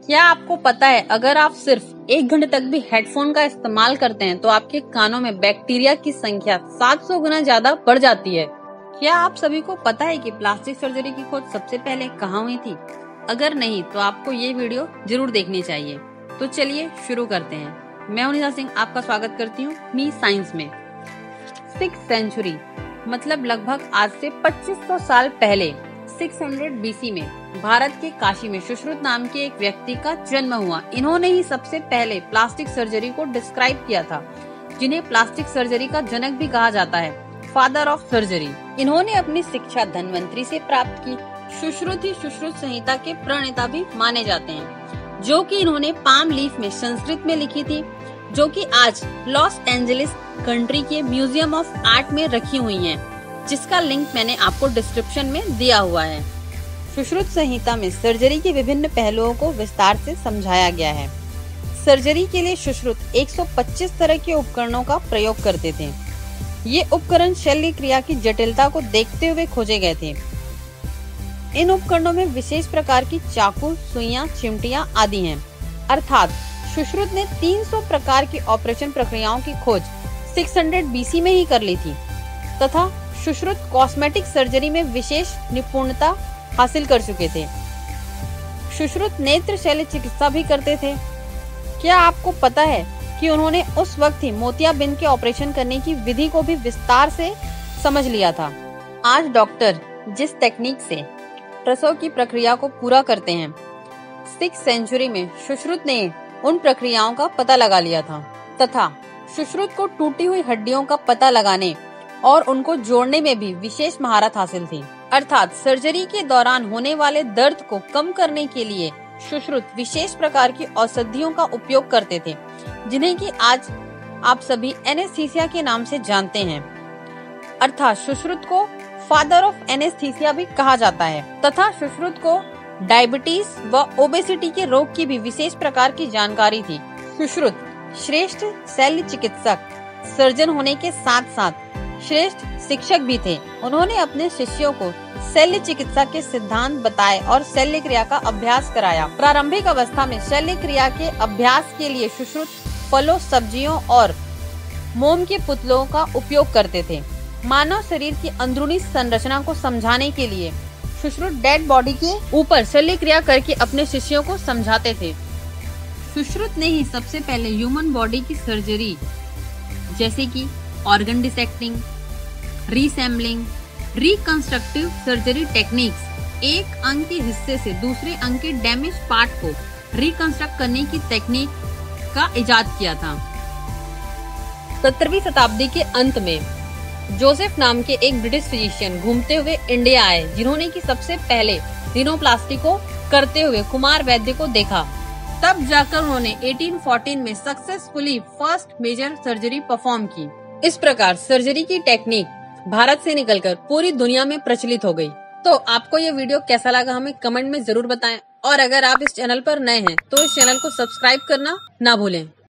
क्या आपको पता है अगर आप सिर्फ 1 घंटे तक भी हेडफोन का इस्तेमाल करते हैं तो आपके कानों में बैक्टीरिया की संख्या 700 गुना ज्यादा बढ़ जाती है। क्या आप सभी को पता है कि प्लास्टिक सर्जरी की खोज सबसे पहले कहाँ हुई थी? अगर नहीं तो आपको ये वीडियो जरूर देखनी चाहिए। तो चलिए शुरू करते हैं। मैं निशा सिंह आपका स्वागत करती हूँ मी साइंस में। 6th सेंचुरी मतलब लगभग आज से 2500 साल पहले 600 BC में भारत के काशी में सुश्रुत नाम के एक व्यक्ति का जन्म हुआ। इन्होंने ही सबसे पहले प्लास्टिक सर्जरी को डिस्क्राइब किया था, जिन्हें प्लास्टिक सर्जरी का जनक भी कहा जाता है, फादर ऑफ सर्जरी। इन्होंने अपनी शिक्षा धन्वंतरी से प्राप्त की। सुश्रुत ही सुश्रुत संहिता के प्रणेता भी माने जाते हैं, जो कि इन्होंने पाम लीफ में संस्कृत में लिखी थी, जो कि आज लॉस एंजलिस कंट्री के म्यूजियम ऑफ आर्ट में रखी हुई हैं, जिसका लिंक मैंने आपको डिस्क्रिप्शन में दिया हुआ है। सुश्रुत संहिता में सर्जरी के विभिन्न पहलुओं को विस्तार से समझाया गया है। सर्जरी के लिए सुश्रुत 125 तरह के उपकरणों का प्रयोग करते थे। ये उपकरण शल्य क्रिया की जटिलता को देखते हुए खोजे गए थे। इन उपकरणों में विशेष प्रकार की चाकू, सुइयां, चिमटियां आदि हैं। अर्थात सुश्रुत ने 300 प्रकार की ऑपरेशन प्रक्रियाओं की खोज 600 BC में ही कर ली थी तथा सुश्रुत कॉस्मेटिक सर्जरी में विशेष निपुणता हासिल कर चुके थे। सुश्रुत नेत्र शल्य चिकित्सा भी करते थे। क्या आपको पता है कि उन्होंने उस वक्त ही मोतियाबिंद के ऑपरेशन करने की विधि को भी विस्तार से समझ लिया था। आज डॉक्टर जिस टेक्निक से प्रसव की प्रक्रिया को पूरा करते हैं, 6th सेंचुरी में सुश्रुत ने उन प्रक्रियाओं का पता लगा लिया था तथा सुश्रुत को टूटी हुई हड्डियों का पता लगाने और उनको जोड़ने में भी विशेष महारत हासिल थी। अर्थात सर्जरी के दौरान होने वाले दर्द को कम करने के लिए सुश्रुत विशेष प्रकार की औषधियों का उपयोग करते थे, जिन्हें कि आज आप सभी एनेस्थीसिया के नाम से जानते हैं। अर्थात सुश्रुत को फादर ऑफ एनेस्थीसिया भी कहा जाता है तथा सुश्रुत को डायबिटीज व ओबेसिटी के रोग की भी विशेष प्रकार की जानकारी थी। सुश्रुत श्रेष्ठ शल्य चिकित्सक, सर्जन होने के साथ साथ श्रेष्ठ शिक्षक भी थे। उन्होंने अपने शिष्यों को शल्य चिकित्सा के सिद्धांत बताए और शल्य क्रिया का अभ्यास कराया। प्रारंभिक अवस्था में शल्य क्रिया के अभ्यास के लिए सुश्रुत फलों, सब्जियों और मोम के पुतलों का उपयोग करते थे। मानव शरीर की अंदरूनी संरचना को समझाने के लिए सुश्रुत डेड बॉडी के ऊपर शल्य क्रिया करके अपने शिष्यों को समझाते थे। सुश्रुत ने ही सबसे पहले ह्यूमन बॉडी की सर्जरी जैसे कि organ dissecting, reassembling, reconstructive surgery techniques, एक अंग के हिस्से से दूसरे अंग के डैमेज पार्ट को रिकंस्ट्रक्ट करने की टेक्निक का इजाद किया था। 17वीं शताब्दी के अंत में जोसेफ नाम के एक ब्रिटिश फिजिशियन घूमते हुए इंडिया आए, जिन्होंने की सबसे पहले रिनोप्लास्टी को करते हुए कुमार वैद्य को देखा। तब जाकर उन्होंने 1814 में successfully first major surgery perform की। इस प्रकार सर्जरी की टेक्निक भारत से निकलकर पूरी दुनिया में प्रचलित हो गई। तो आपको ये वीडियो कैसा लगा हमें कमेंट में जरूर बताएं और अगर आप इस चैनल पर नए हैं तो इस चैनल को सब्सक्राइब करना ना भूलें।